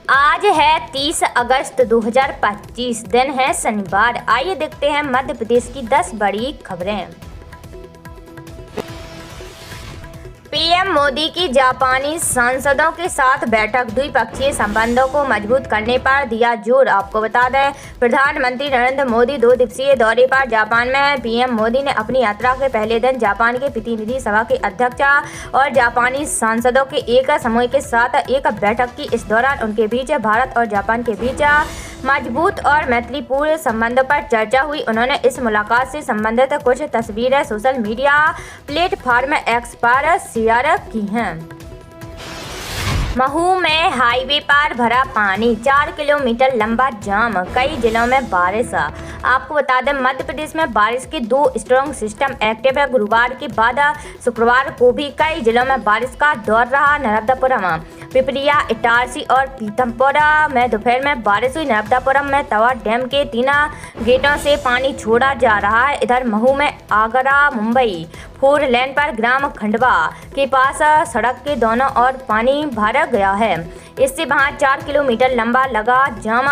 आज है 30 अगस्त 2025, दिन है शनिवार। आइए देखते हैं मध्य प्रदेश की 10 बड़ी खबरें। पीएम मोदी की जापानी सांसदों के साथ बैठक, द्विपक्षीय संबंधों को मजबूत करने पर दिया जोर। आपको बता दें, प्रधानमंत्री नरेंद्र मोदी 2 दिवसीय दौरे पर जापान में हैं। पीएम मोदी ने अपनी यात्रा के पहले दिन जापान के प्रतिनिधि सभा के अध्यक्ष और जापानी सांसदों के एक समूह के साथ एक बैठक की। इस दौरान उनके बीच भारत और जापान के बीच मजबूत और मैत्रीपूर्ण संबंधों पर चर्चा हुई। उन्होंने इस मुलाकात से संबंधित कुछ तस्वीरें सोशल मीडिया प्लेटफॉर्म एक्स पर शेयर की हैं। महू में हाईवे पर भरा पानी, 4 किलोमीटर लंबा जाम, कई जिलों में बारिश। आपको बता दें, मध्य प्रदेश में बारिश के 2 स्ट्रॉन्ग सिस्टम एक्टिव है। गुरुवार के बाद शुक्रवार को भी कई जिलों में बारिश का दौर रहा। नर्मदापुरम, पिपरिया, इटारसी और पीथमपुर में दोपहर में बारिश हुई। नर्मदापुरम में तवा डैम के 3 गेटों से पानी छोड़ा जा रहा है। इधर महू में आगरा मुंबई 4 लेन पर ग्राम खंडवा के पास सड़क के दोनों ओर पानी भर गया है। इससे वहां 4 किलोमीटर लंबा लगा जाम,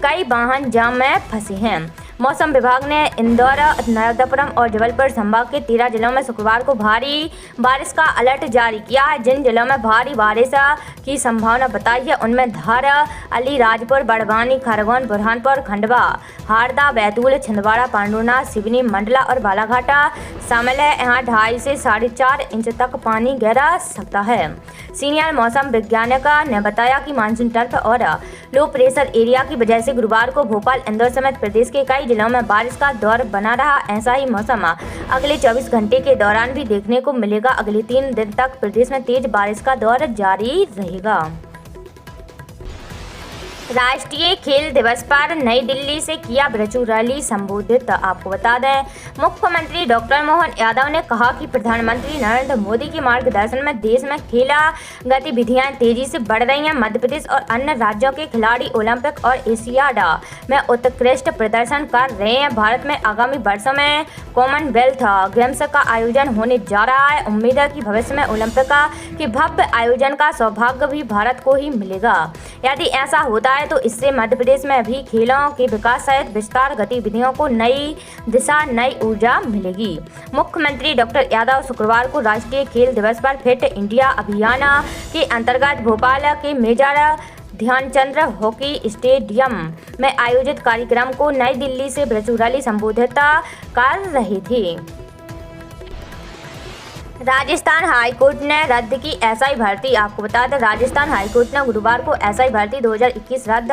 कई वाहन जाम में फंसे हैं। मौसम विभाग ने इंदौर, नर्मदापुरम और जबलपुर संभाग के 13 जिलों में शुक्रवार को भारी बारिश का अलर्ट जारी किया है। जिन जिलों में भारी बारिश की संभावना बताई है उनमें धार, अलीराजपुर, बड़वानी, खरगोन, बुरहानपुर, खंडवा, हारदा, बैतूल, छिंदवाड़ा, पांडुना, सिवनी, मंडला और बालाघाट शामिल है। यहाँ 2.5 से 4.5 इंच तक पानी गिर सकता है। सीनियर मौसम वैज्ञानिक ने बताया कि मानसून टर्फ और लो प्रेशर एरिया की वजह से गुरुवार को भोपाल, इंदौर समेत प्रदेश के कई जिलों में बारिश का दौर बना रहा। ऐसा ही मौसम अगले 24 घंटे के दौरान भी देखने को मिलेगा। अगले 3 दिन तक प्रदेश में तेज बारिश का दौर जारी रहेगा। राष्ट्रीय खेल दिवस पर नई दिल्ली से किया वर्चुअल रैली संबोधित। आपको बता दें, मुख्यमंत्री डॉक्टर मोहन यादव ने कहा कि प्रधानमंत्री नरेंद्र मोदी के मार्गदर्शन में देश में खेल गतिविधियां तेजी से बढ़ रही हैं। मध्य प्रदेश और अन्य राज्यों के खिलाड़ी ओलंपिक और एशियाड में उत्कृष्ट प्रदर्शन कर रहे हैं। भारत में आगामी वर्षों में कॉमनवेल्थ गेम्स का आयोजन होने जा रहा है। उम्मीद है कि भविष्य में ओलंपिक के भव्य आयोजन का सौभाग्य भी भारत को ही मिलेगा। यदि ऐसा होता है तो इससे मध्य प्रदेश में भी खेलों के विकास सहित विस्तार गतिविधियों को नई दिशा, नई ऊर्जा मिलेगी। मुख्यमंत्री डॉक्टर यादव शुक्रवार को राष्ट्रीय खेल दिवस पर फिट इंडिया अभियान के अंतर्गत भोपाल के मेजर ध्यानचंद हॉकी स्टेडियम में आयोजित कार्यक्रम को नई दिल्ली से वर्चुअल रैली संबोधित कर रहे थे। राजस्थान हाईकोर्ट ने रद्द की एसआई भर्ती। आपको बता दें, राजस्थान हाईकोर्ट ने गुरुवार को एसआई भर्ती 2021 रद्द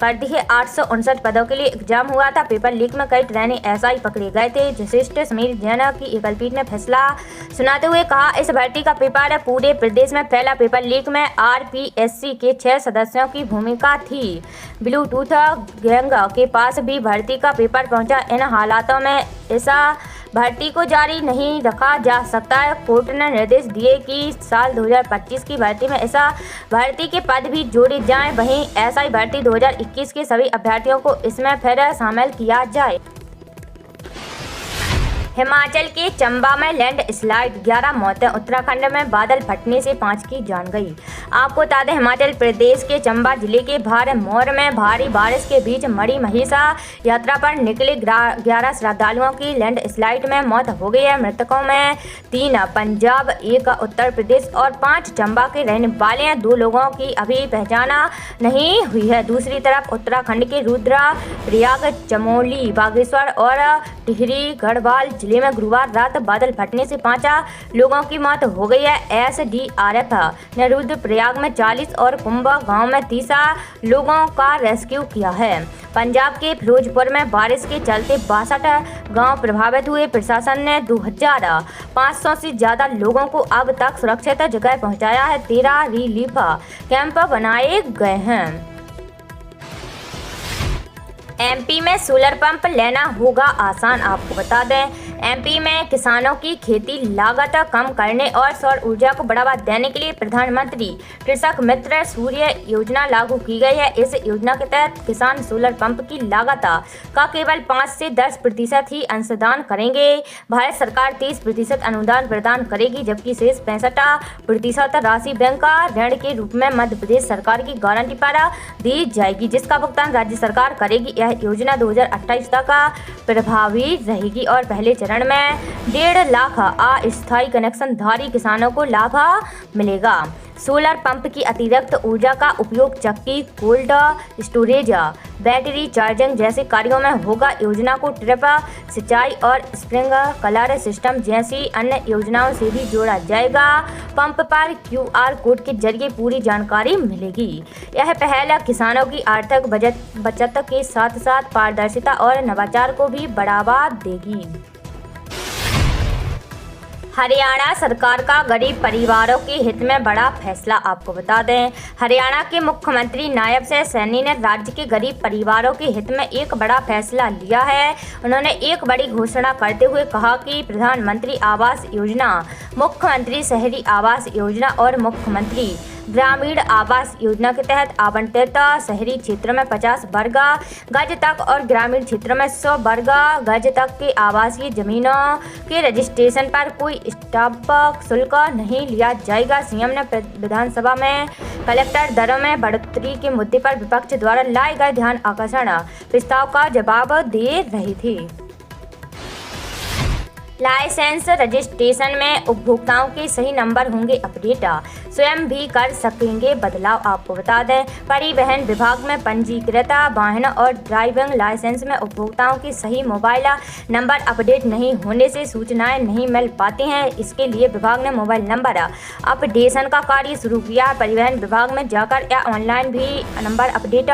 कर दी है। 859 पदों के लिए एग्जाम हुआ था। पेपर लीक में कई ट्रेनी एसआई पकड़े गए थे। जस्टिस समीर जैन की एकलपीठ ने फैसला सुनाते हुए कहा, इस भर्ती का पेपर पूरे प्रदेश में फैला। पेपर लीक में आरपीएससी के 6 सदस्यों की भूमिका थी। ब्लूटूथ गैंग के पास भी भर्ती का पेपर पहुंचा। इन हालातों में ऐसा भर्ती को जारी नहीं रखा जा सकता है। कोर्ट ने निर्देश दिए कि साल 2025 की भर्ती में ऐसा भर्ती के पद भी जोड़े जाएं। वहीं एसआई भर्ती 2021 के सभी अभ्यर्थियों को इसमें फिर शामिल किया जाए। हिमाचल के चंबा में लैंड स्लाइड, 11 मौतें। उत्तराखंड में बादल फटने से 5 की जान गई। आपको बता दें, हिमाचल प्रदेश के चंबा जिले के भरमौर में भारी बारिश के बीच मड़ी महिषा यात्रा पर निकले 11 श्रद्धालुओं की लैंड स्लाइड में मौत हो गई है। मृतकों में 3 पंजाब, 1 उत्तर प्रदेश और 5 चंबा के रहने वाले हैं। 2 लोगों की अभी पहचान नहीं हुई है। दूसरी तरफ उत्तराखंड के रुद्रप्रयाग, चमोली, बागेश्वर और टिहरी गढ़वाल जिले में गुरुवार रात बादल फटने से 5 लोगों की मौत हो गई है। एसडीआरएफ ने रुद्रप्रयाग में 40 और कुंभा गांव में 30 लोगों का रेस्क्यू किया है। पंजाब के फिरोजपुर में बारिश के चलते 62 गांव प्रभावित हुए। प्रशासन ने 2500 से ज्यादा लोगों को अब तक सुरक्षित जगह पहुंचाया है। 13 रिलीफ कैंप बनाए गए हैं। एमपी में सोलर पंप लेना होगा आसान। आपको बता दें, एमपी में किसानों की खेती लागत कम करने और सौर ऊर्जा को बढ़ावा देने के लिए प्रधानमंत्री कृषक मित्र सूर्य योजना लागू की गई है। इस योजना के तहत किसान सोलर पंप की लागत का केवल 5 से 10% ही अंशदान करेंगे। भारत सरकार 30% अनुदान प्रदान करेगी, जबकि शेष 65% राशि बैंक का ऋण के रूप में मध्य प्रदेश सरकार की गारंटी पर दी जाएगी, जिसका भुगतान राज्य सरकार करेगी। यह योजना 2028 तक प्रभावी रहेगी और पहले चरण में 1.5 लाख अस्थायी कनेक्शन धारी किसानों को लाभ मिलेगा। सोलर पंप की अतिरिक्त ऊर्जा का उपयोग चक्की, कोल्ड स्टोरेज, बैटरी चार्जिंग जैसे कार्यों में होगा। योजना को ड्रिप सिंचाई और स्प्रिंकलर सिस्टम जैसी अन्य योजनाओं से भी जोड़ा जाएगा। पंप पर QR कोड के जरिए पूरी जानकारी मिलेगी। यह पहल किसानों की आर्थिक बचत के साथ साथ पारदर्शिता और नवाचार को भी बढ़ावा देगी। हरियाणा सरकार का गरीब परिवारों के हित में बड़ा फैसला। आपको बता दें, हरियाणा के मुख्यमंत्री नायब सिंह सैनी ने राज्य के गरीब परिवारों के हित में एक बड़ा फैसला लिया है। उन्होंने एक बड़ी घोषणा करते हुए कहा कि प्रधानमंत्री आवास योजना, मुख्यमंत्री शहरी आवास योजना और मुख्यमंत्री ग्रामीण आवास योजना के तहत आवंटित शहरी क्षेत्र में 50 वर्ग गज तक और ग्रामीण क्षेत्र में 100 वर्ग गज तक के आवासीय जमीनों के रजिस्ट्रेशन पर कोई स्टैंप शुल्क नहीं लिया जाएगा। सीएम ने विधानसभा में कलेक्टर दरों में बढ़ोतरी के मुद्दे पर विपक्ष द्वारा लाए गए ध्यान आकर्षण प्रस्ताव का जवाब दे रहे थे। लाइसेंस रजिस्ट्रेशन में उपभोक्ताओं के सही नंबर होंगे अपडेट, स्वयं भी कर सकेंगे बदलाव। आपको बता दें, परिवहन विभाग में पंजीकृत वाहन और ड्राइविंग लाइसेंस में उपभोक्ताओं के सही मोबाइल नंबर अपडेट नहीं होने से सूचनाएं नहीं मिल पाती हैं। इसके लिए विभाग ने मोबाइल नंबर अपडेशन का कार्य शुरू किया है। परिवहन विभाग में जाकर या ऑनलाइन भी नंबर अपडेट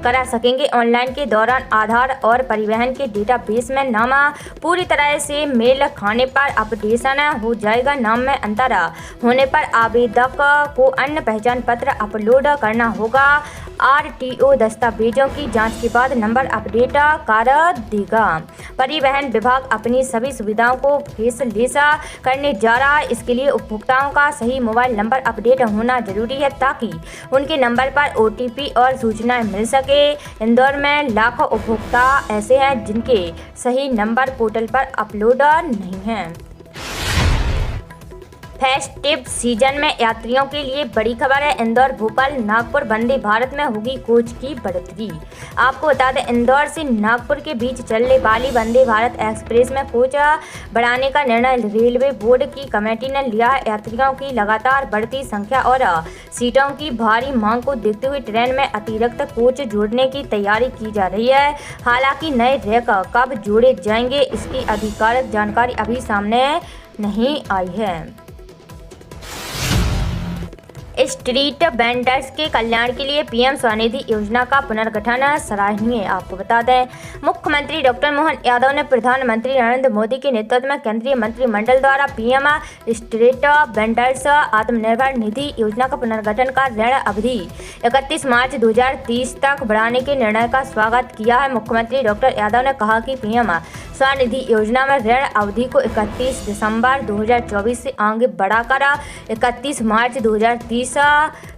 करा सकेंगे। ऑनलाइन के दौरान आधार और परिवहन के डेटाबेस में नाम पूरी तरह से मेल खाने पर अपडेशन हो जाएगा। नाम में अंतर होने पर आवेदक को अन्य पहचान पत्र अपलोड करना होगा। RTO दस्तावेजों की जांच के बाद नंबर अपडेट कर देगा। परिवहन विभाग अपनी सभी सुविधाओं को फेसलेस करने जा रहा है। इसके लिए उपभोक्ताओं का सही मोबाइल नंबर अपडेट होना जरूरी है ताकि उनके नंबर पर OTP और सूचनाएं मिल सके। इंदौर में लाखों उपभोक्ता ऐसे हैं जिनके सही नंबर पोर्टल पर अपलोड नहीं है। फेस्टिव सीजन में यात्रियों के लिए बड़ी खबर है। इंदौर, भोपाल, नागपुर वंदे भारत में होगी कोच की बढ़ोतरी। आपको बता दें, इंदौर से नागपुर के बीच चलने वाली वंदे भारत एक्सप्रेस में कोच बढ़ाने का निर्णय रेलवे बोर्ड की कमेटी ने लिया है। यात्रियों की लगातार बढ़ती संख्या और सीटों की भारी मांग को देखते हुए ट्रेन में अतिरिक्त कोच जोड़ने की तैयारी की जा रही है। हालांकि नए रैक कब जोड़े जाएंगे, इसकी आधिकारिक जानकारी अभी सामने नहीं आई है। स्ट्रीट वेंडर्स के कल्याण के लिए PM स्वनिधि योजना का पुनर्गठन सराहनीय। आपको बता दें, मुख्यमंत्री डॉक्टर मोहन यादव ने प्रधानमंत्री नरेंद्र मोदी के नेतृत्व में केंद्रीय मंत्रिमंडल द्वारा PM street vendors Atmanirbhar Nidhi योजना का पुनर्गठन का ऋण अवधि 31 मार्च 2030 तक बढ़ाने के निर्णय का स्वागत किया है। मुख्यमंत्री डॉक्टर यादव ने कहा कि PM स्वनिधि योजना में ऋण अवधि को 31 दिसंबर 2024 से आगे बढ़ाकर 31 मार्च 2030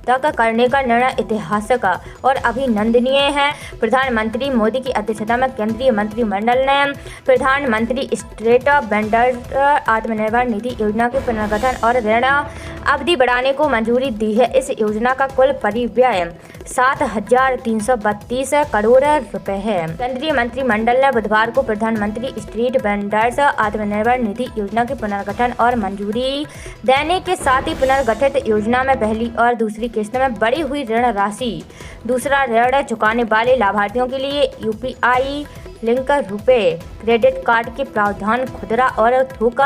तक करने का निर्णय ऐतिहासिक और अभिनंदनीय है। प्रधानमंत्री मोदी की अध्यक्षता में केंद्रीय मंत्रिमंडल ने प्रधानमंत्री स्ट्रीट वेंडर्स आत्मनिर्भर निधि योजना के पुनर्गठन और ऋण अवधि बढ़ाने को मंजूरी दी है। इस योजना का कुल परिव्यय 7,332 करोड़ रुपए है। केंद्रीय मंत्रिमंडल ने बुधवार को प्रधानमंत्री स्ट्रीट वेंडर्स आत्मनिर्भर निधि योजना के पुनर्गठन और मंजूरी देने के साथ ही पुनर्गठित योजना में पहली और दूसरी किस्त में बढ़ी हुई ऋण राशि, दूसरा ऋण चुकाने वाले लाभार्थियों के लिए UPI लिंक रुपए क्रेडिट कार्ड के प्रावधान, खुदरा और थोक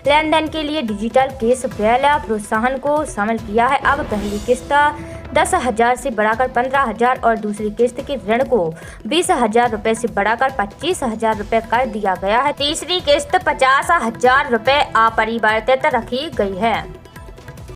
लेनदेन के लिए डिजिटल कैश बैल प्रोत्साहन को शामिल किया है। अब पहली किस्त 10,000 से बढ़ाकर 15,000 और दूसरी किस्त के ऋण को 20,000 रुपए से बढ़ाकर 25,000 रुपए कर दिया गया है। तीसरी किस्त 50,000 रुपए अपरिवर्तित रखी गई है।